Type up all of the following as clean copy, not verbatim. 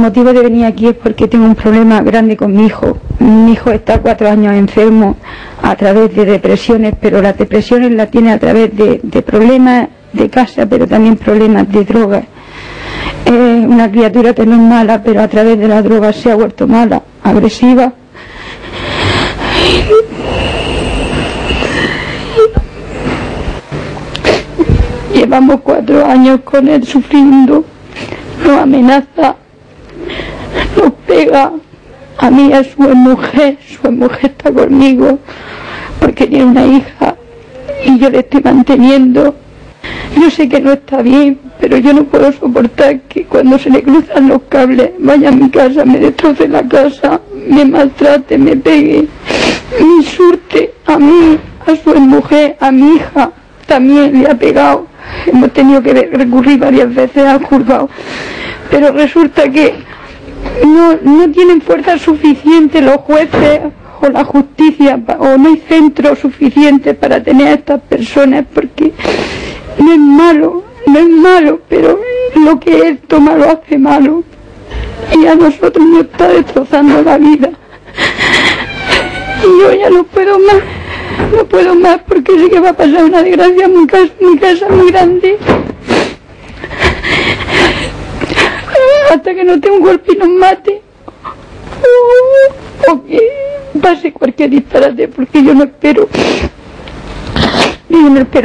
El motivo de venir aquí es porque tengo un problema grande con mi hijo. Mi hijo está 4 años enfermo a través de depresiones, pero las depresiones las tiene a través de problemas de casa, pero también problemas de drogas. Es una criatura que no es mala, pero a través de la droga se ha vuelto mala, agresiva. Llevamos 4 años con él sufriendo, nos amenaza, nos pega a mí y a su mujer está conmigo porque tiene una hija y yo le estoy manteniendo. Yo sé que no está bien, pero yo no puedo soportar que cuando se le cruzan los cables vaya a mi casa, me destroce la casa, me maltrate, me pegue, me insulte a mí, a su mujer, a mi hija también le ha pegado. Hemos tenido que recurrir varias veces al juzgado, pero resulta que no tienen fuerza suficiente los jueces o la justicia, o no hay centro suficiente para tener a estas personas, porque no es malo, pero lo que él toma lo hace malo y a nosotros nos está destrozando la vida. Y yo ya no puedo más porque sé que va a pasar una desgracia en mi casa muy grande, hasta que no tenga un golpe y nos mate, o que pase cualquier disparate, porque yo no espero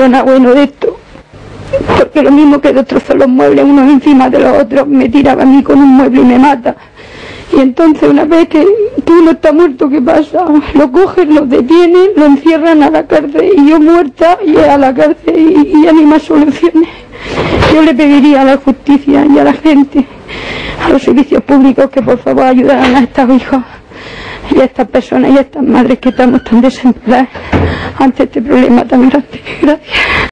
nada bueno de esto, porque lo mismo que destrozar los muebles unos encima de los otros, me tiraba a mí con un mueble y me mata. Y entonces una vez que uno está muerto, ¿qué pasa? Lo cogen, lo detienen, lo encierran a la cárcel y yo muerta y a la cárcel y ya no hay más soluciones. Yo le pediría a la justicia y a la gente, a los servicios públicos, que por favor ayudaran a estos hijos y a estas personas y a estas madres que estamos tan desesperadas ante este problema tan grande. Gracias.